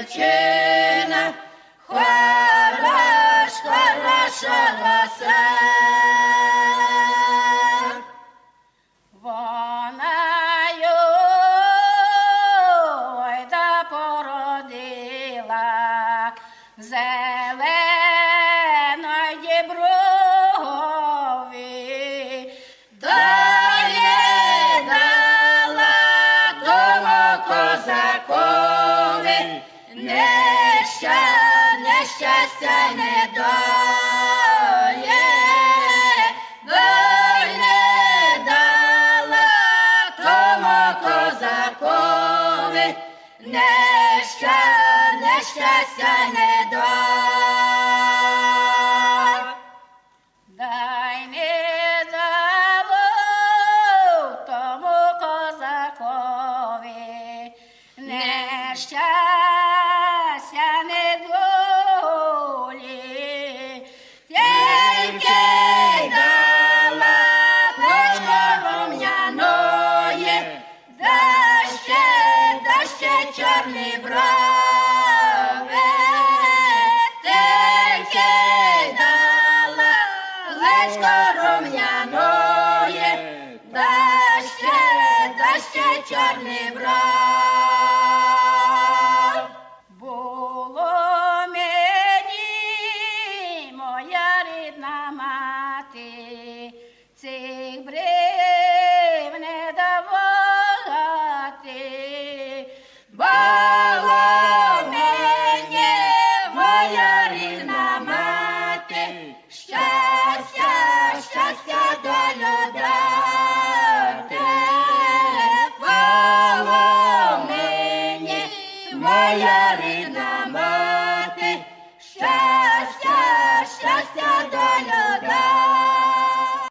дівчина, хороша роса. Вона ой да породила в зеленої діброві, козакові нещастя не дає, не дала тому козакові нещастя не дає. Дай не дало тому козакові нещастя недолі, тільки дала плечко рум'яної, да ще чорні брови, тільки дала плечко рум'яної, да ще чорні брови. Цих брив не давати, було мені, моя рідна мати, щастя долю дати, було мені, моя